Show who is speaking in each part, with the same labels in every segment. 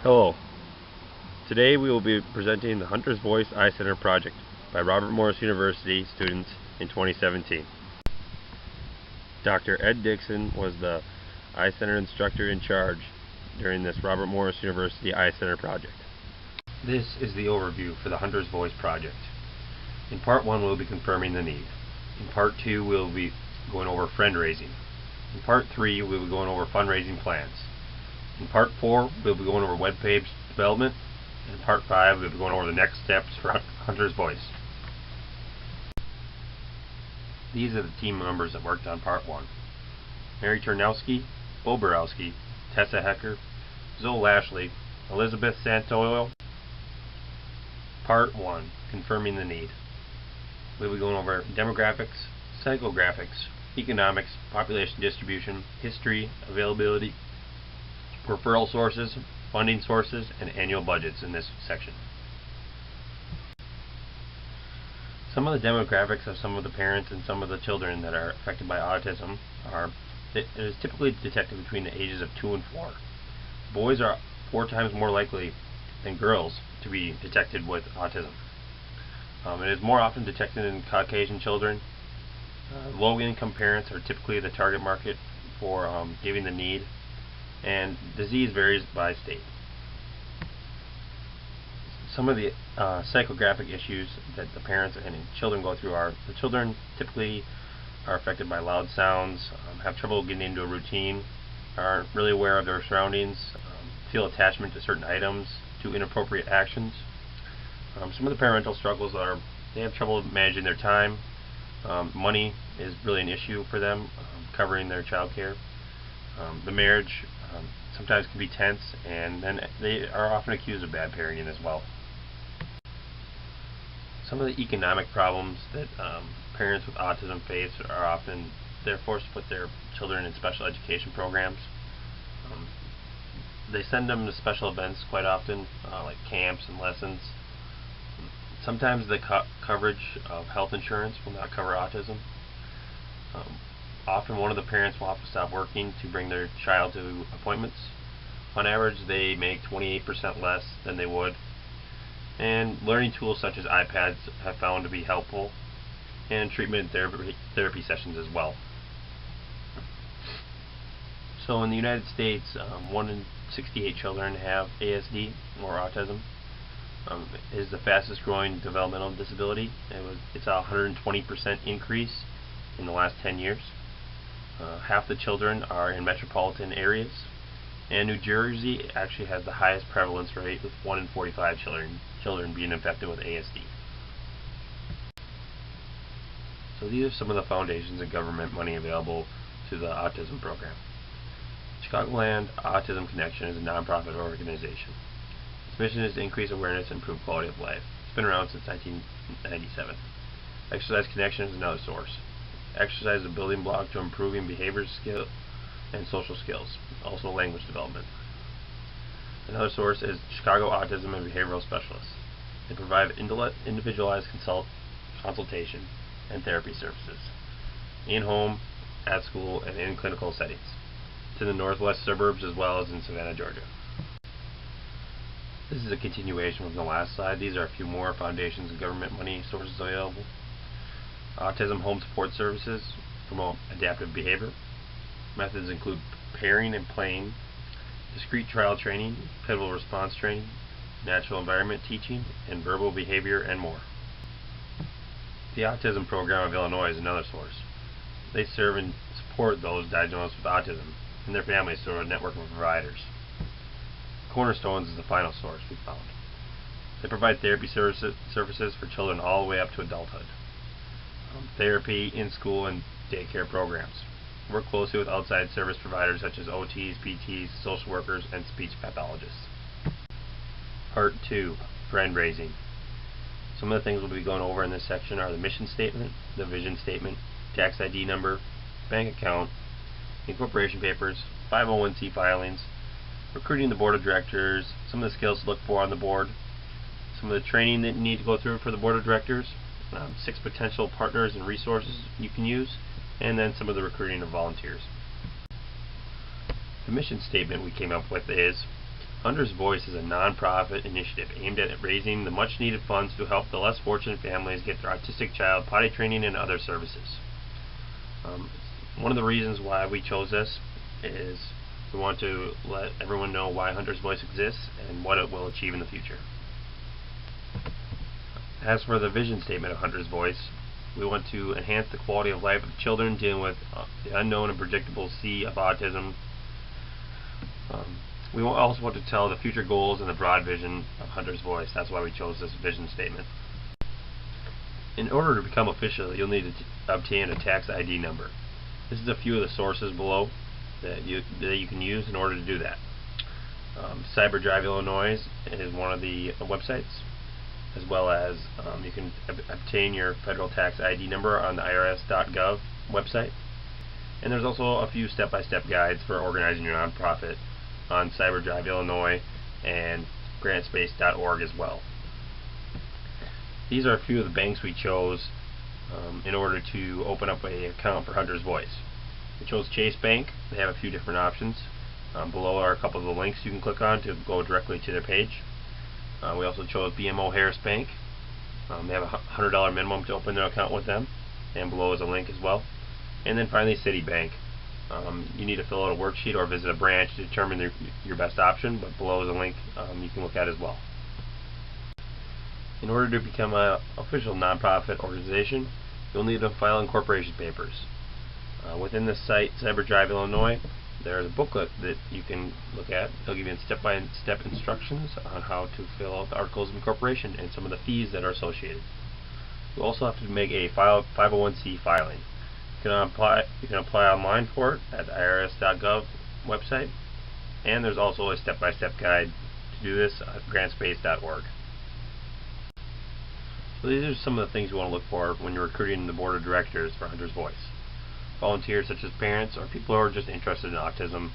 Speaker 1: Hello. Today we will be presenting the Hunter's Voice Eye Center project by Robert Morris University students in 2017. Dr. Ed Dixon was the Eye Center instructor in charge during this Robert Morris University Eye Center project. This is the overview for the Hunter's Voice project. In part 1 we'll be confirming the need. In part 2 we'll be going over fundraising. In part 3 we'll be going over fundraising plans. In part 4 we'll be going over web page development. In part 5 we'll be going over the next steps for Hunter's Voice. These are the team members that worked on part 1. Mary Turnowski, Bo Borowski, Tessa Hecker, Zoe Lashley, Elizabeth Santoyo. Part 1, confirming the need. We'll be going over demographics, psychographics, economics, population distribution, history, availability, referral sources, funding sources, and annual budgets in this section. Some of the demographics of some of the parents and some of the children that are affected by autism are, it is typically detected between the ages of 2 and 4. Boys are 4 times more likely than girls to be detected with autism. It is more often detected in Caucasian children. Low-income parents are typically the target market for giving the need, and disease varies by state. Some of the psychographic issues that the parents and children go through are the children typically are affected by loud sounds, have trouble getting into a routine, aren't really aware of their surroundings, feel attachment to certain items, to inappropriate actions. Some of the parental struggles are they have trouble managing their time. Money is really an issue for them, covering their child care. The marriage sometimes can be tense, and then they are often accused of bad parenting as well. Some of the economic problems that parents with autism face are often they're forced to put their children in special education programs. They send them to special events quite often, like camps and lessons. Sometimes the coverage of health insurance will not cover autism. Often one of the parents will have to stop working to bring their child to appointments. On average, they make 28% less than they would. And learning tools such as iPads have found to be helpful, and treatment and therapy sessions as well. So in the United States, 1 in 68 children have ASD or autism. It is the fastest growing developmental disability. It's a 120% increase in the last 10 years. Half the children are in metropolitan areas, and New Jersey actually has the highest prevalence rate, with 1 in 45 children being infected with ASD. So these are some of the foundations and government money available to the autism program. Chicagoland Autism Connection is a nonprofit organization. Its mission is to increase awareness and improve quality of life. It's been around since 1997. Exercise Connection is another source. Exercise is a building block to improving behavior skill and social skills, also language development. Another source is Chicago Autism and Behavioral Specialists. They provide individualized consultation and therapy services, in-home, at school, and in clinical settings. It's in the northwest suburbs as well as in Savannah, Georgia. This is a continuation from the last slide. These are a few more foundations and government money sources available. Autism home support services promote adaptive behavior. Methods include pairing and playing, discrete trial training, pivotal response training, natural environment teaching, and verbal behavior, and more. The Autism Program of Illinois is another source. They serve and support those diagnosed with autism and their families through a network of providers. Cornerstones is the final source we found. They provide therapy services for children all the way up to adulthood. Therapy, in-school, and daycare programs. Work closely with outside service providers such as OTs, PTs, social workers, and speech pathologists. Part 2, fundraising. Some of the things we'll be going over in this section are the mission statement, the vision statement, tax ID number, bank account, incorporation papers, 501c filings, recruiting the board of directors, some of the skills to look for on the board, some of the training that you need to go through for the board of directors, 6 potential partners and resources you can use, and then some of the recruiting of volunteers. The mission statement we came up with is Hunter's Voice is a non-profit initiative aimed at raising the much-needed funds to help the less fortunate families get their autistic child potty training and other services. One of the reasons why we chose this is we want to let everyone know why Hunter's Voice exists and what it will achieve in the future. As for the vision statement of Hunter's Voice, we want to enhance the quality of life of children dealing with the unknown and predictable sea of autism. We also want to tell the future goals and the broad vision of Hunter's Voice. That's why we chose this vision statement. In order to become official, you'll need to obtain a tax ID number. This is a few of the sources below that you can use in order to do that. CyberDrive Illinois is one of the websites, as well as you can obtain your federal tax ID number on the irs.gov website. And there's also a few step-by-step guides for organizing your nonprofit on CyberDrive Illinois and grantspace.org as well. These are a few of the banks we chose in order to open up an account for Hunter's Voice. We chose Chase Bank. They have a few different options. Below are a couple of the links you can click on to go directly to their page. We also chose BMO Harris Bank. They have a $100 minimum to open their account with them, and below is a link as well. And then finally Citibank. You need to fill out a worksheet or visit a branch to determine your best option, but below is a link you can look at as well. In order to become an official nonprofit organization, you'll need to file incorporation papers. Within the site CyberDrive Illinois, there's a booklet that you can look at. They'll give you step-by-step instructions on how to fill out the articles of incorporation and some of the fees that are associated. You also have to make a 501c filing. You can apply online for it at the irs.gov website, and there's also a step-by-step guide to do this at grantspace.org. So these are some of the things you want to look for when you're recruiting the board of directors for Hunter's Voice. Volunteers such as parents or people who are just interested in autism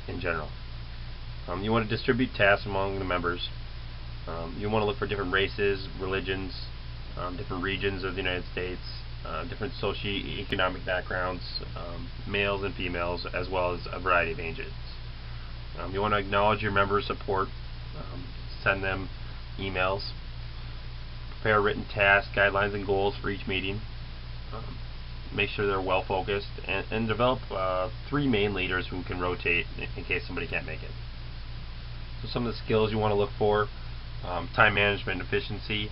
Speaker 1: in general. You want to distribute tasks among the members. You want to look for different races, religions, different regions of the United States, different socioeconomic backgrounds, males and females, as well as a variety of ages. You want to acknowledge your members' support, send them emails, prepare written tasks, guidelines, and goals for each meeting. Make sure they're well focused, and develop 3 main leaders who can rotate in case somebody can't make it. So some of the skills you want to look for: time management and efficiency.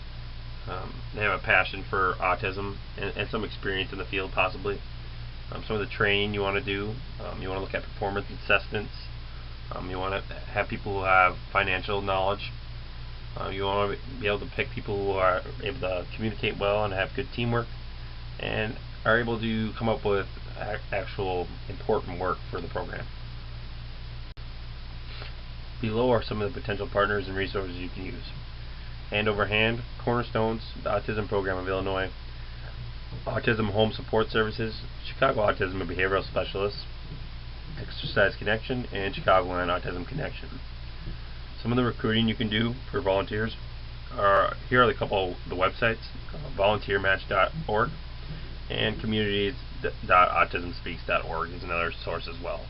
Speaker 1: They have a passion for autism and some experience in the field possibly. Some of the training you want to do: you want to look at performance assessments. You want to have people who have financial knowledge. You want to be able to pick people who are able to communicate well and have good teamwork, and are able to come up with actual important work for the program. Below are some of the potential partners and resources you can use. Hand Over Hand, Cornerstones, the Autism Program of Illinois, Autism Home Support Services, Chicago Autism and Behavioral Specialists, Exercise Connection, and Chicagoland Autism Connection. Some of the recruiting you can do for volunteers here are a couple of the websites: volunteermatch.org and communities.autismspeaks.org is another source as well.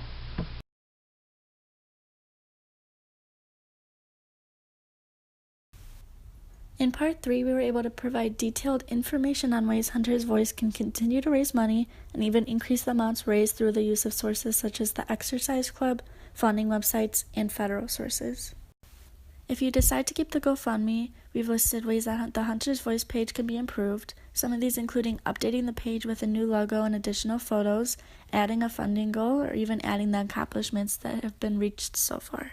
Speaker 2: In Part 3, we were able to provide detailed information on ways Hunter's Voice can continue to raise money and even increase the amounts raised through the use of sources such as the Exercise Club, funding websites, and federal sources. If you decide to keep the GoFundMe, we've listed ways that the Hunter's Voice page can be improved, some of these including updating the page with a new logo and additional photos, adding a funding goal, or even adding the accomplishments that have been reached so far.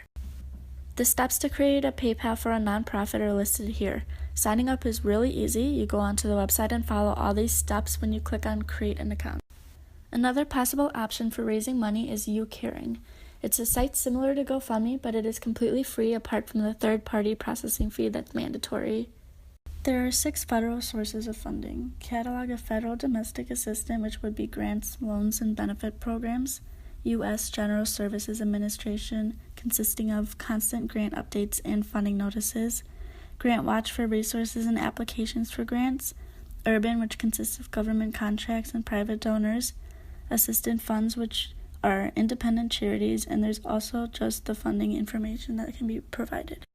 Speaker 2: The steps to create a PayPal for a nonprofit are listed here. Signing up is really easy. You go onto the website and follow all these steps when you click on Create an Account. Another possible option for raising money is YouCaring. It's a site similar to GoFundMe, but it is completely free apart from the third-party processing fee that's mandatory. There are 6 federal sources of funding: Catalog of Federal Domestic Assistance, which would be grants, loans, and benefit programs; U.S. General Services Administration, consisting of constant grant updates and funding notices; Grant Watch for resources and applications for grants; Urban, which consists of government contracts and private donors; Assistant Funds, which are independent charities, and there's also just the funding information that can be provided.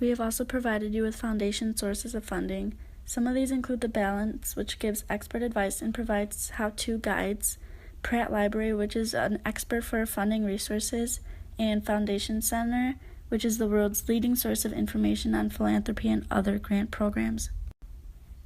Speaker 2: We have also provided you with foundation sources of funding. Some of these include The Balance, which gives expert advice and provides how-to guides, Pratt Library, which is an expert for funding resources, and Foundation Center, which is the world's leading source of information on philanthropy and other grant programs.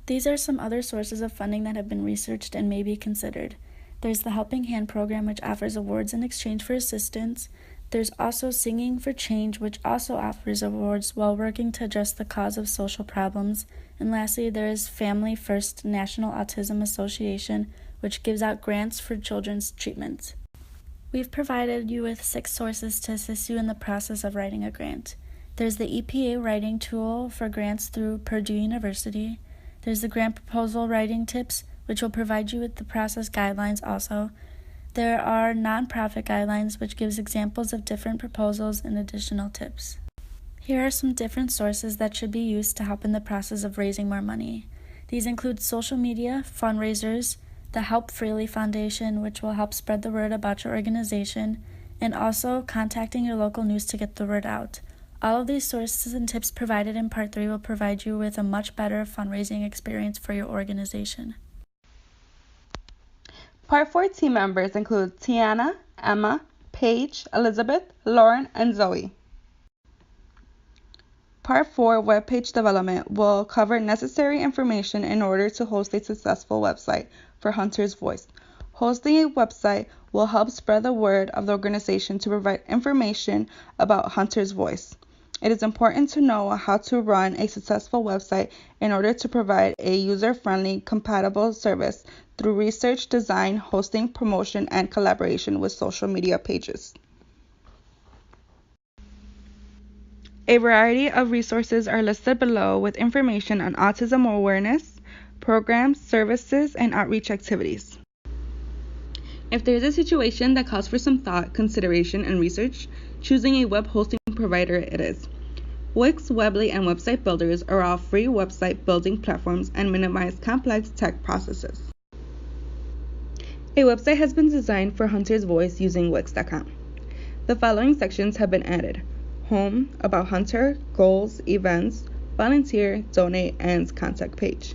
Speaker 2: These are some other sources of funding that have been researched and may be considered. There's the Helping Hand program, which offers awards in exchange for assistance. There's also Singing for Change, which also offers awards while working to address the cause of social problems. And lastly, there is Family First National Autism Association, which gives out grants for children's treatments. We've provided you with 6 sources to assist you in the process of writing a grant. There's the EPA writing tool for grants through Purdue University. There's the grant proposal writing tips, which will provide you with the process guidelines also. There are nonprofit guidelines, which gives examples of different proposals and additional tips. Here are some different sources that should be used to help in the process of raising more money. These include social media, fundraisers, the Help Freely Foundation, which will help spread the word about your organization, and also contacting your local news to get the word out. All of these sources and tips provided in Part 3 will provide you with a much better fundraising experience for your organization.
Speaker 3: Part 4 team members include Tiana, Emma, Paige, Elizabeth, Lauren, and Zoe. Part 4 webpage development will cover necessary information in order to host a successful website for Hunter's Voice. Hosting a website will help spread the word of the organization to provide information about Hunter's Voice. It is important to know how to run a successful website in order to provide a user-friendly, compatible service through research, design, hosting, promotion, and collaboration with social media pages. A variety of resources are listed below with information on autism awareness, programs, services, and outreach activities. If there is a situation that calls for some thought, consideration, and research, choosing a web hosting provider it is. Wix, Weebly, and Website Builders are all free website building platforms and minimize complex tech processes. A website has been designed for Hunter's Voice using Wix.com. The following sections have been added: Home, About Hunter, Goals, Events, Volunteer, Donate, and Contact page.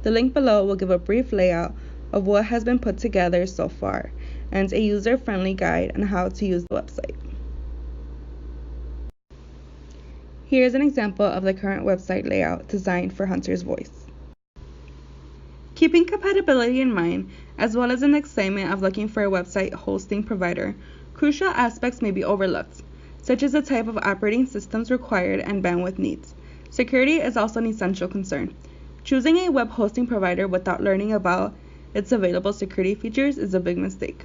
Speaker 3: The link below will give a brief layout of what has been put together so far and a user-friendly guide on how to use the website. Here is an example of the current website layout designed for Hunter's Voice. Keeping compatibility in mind, as well as an excitement of looking for a website hosting provider, crucial aspects may be overlooked, such as the type of operating systems required and bandwidth needs. Security is also an essential concern. Choosing a web hosting provider without learning about its available security features is a big mistake.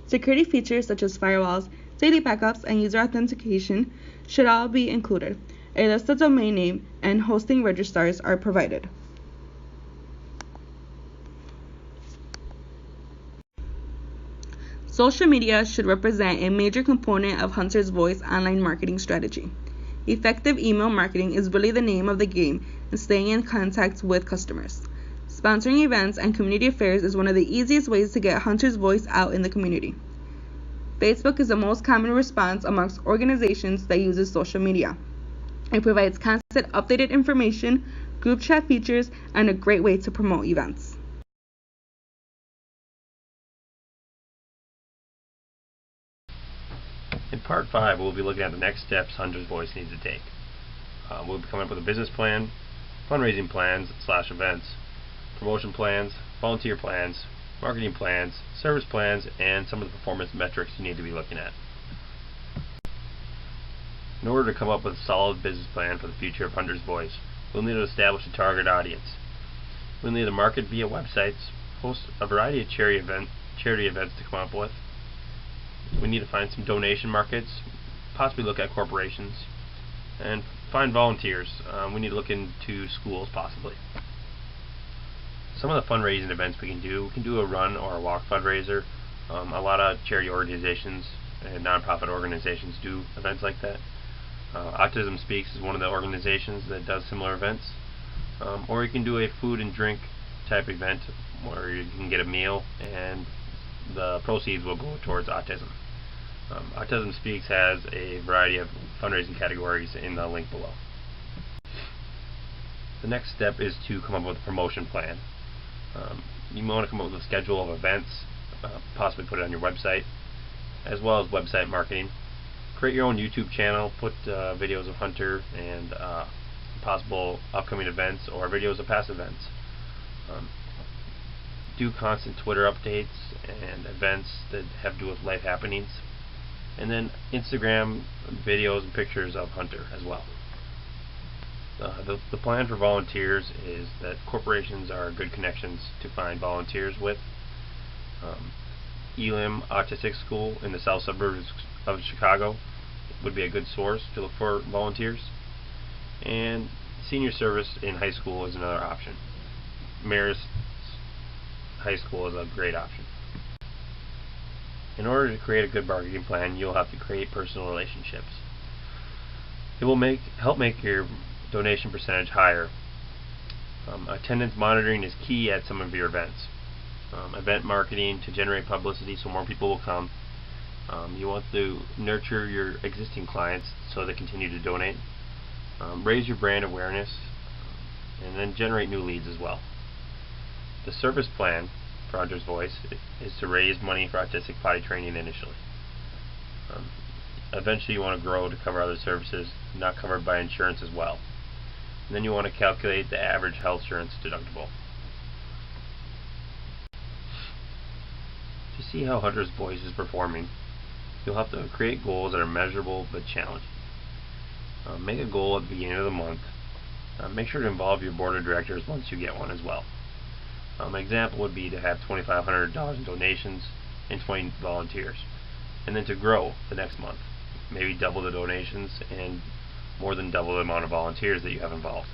Speaker 3: Security features such as firewalls, daily backups, and user authentication should all be included. A list of domain name and hosting registrars are provided. Social media should represent a major component of Hunter's Voice online marketing strategy. Effective email marketing is really the name of the game in staying in contact with customers. Sponsoring events and community affairs is one of the easiest ways to get Hunter's Voice out in the community. Facebook is the most common response amongst organizations that uses social media. It provides constant updated information, group chat features, and a great way to promote events.
Speaker 1: In Part 5, we'll be looking at the next steps Hunter's Voice needs to take. We'll be coming up with a business plan, fundraising plans / events, promotion plans, volunteer plans, marketing plans, service plans, and some of the performance metrics you need to be looking at. In order to come up with a solid business plan for the future of Hunter's Voice, we'll need to establish a target audience. We'll need to market via websites, host a variety of charity events to come up with. We need to find some donation markets, possibly look at corporations, and find volunteers. We need to look into schools possibly. Some of the fundraising events we can do a run or a walk fundraiser. A lot of charity organizations and nonprofit organizations do events like that. Autism Speaks is one of the organizations that does similar events. Or you can do a food and drink type event where you can get a meal and the proceeds will go towards autism. Autism Speaks has a variety of fundraising categories in the link below. The next step is to come up with a promotion plan. You want to come up with a schedule of events, possibly put it on your website, as well as website marketing. Create your own YouTube channel, put videos of Hunter and possible upcoming events or videos of past events. Do constant Twitter updates and events that have to do with life happenings. And then Instagram videos and pictures of Hunter as well. The plan for volunteers is that corporations are good connections to find volunteers with. Elim Autistic School in the south suburbs of Chicago would be a good source to look for volunteers. And senior service in high school is another option. Marist High School is a great option. In order to create a good bargaining plan, you'll have to create personal relationships. It will help make your donation percentage higher. Attendance monitoring is key at some of your events. Event marketing to generate publicity so more people will come. You want to nurture your existing clients so they continue to donate. Raise your brand awareness, and then generate new leads as well. The service plan for Hunter's Voice is to raise money for autistic potty training initially. Eventually you want to grow to cover other services not covered by insurance as well. And then you want to calculate the average health insurance deductible. To see how Hunter's Voice is performing, you'll have to create goals that are measurable but challenging. Make a goal at the beginning of the month. Make sure to involve your board of directors once you get one as well. An example would be to have $2,500 in donations and 20 volunteers, and then to grow the next month. Maybe double the donations and more than double the amount of volunteers that you have involved.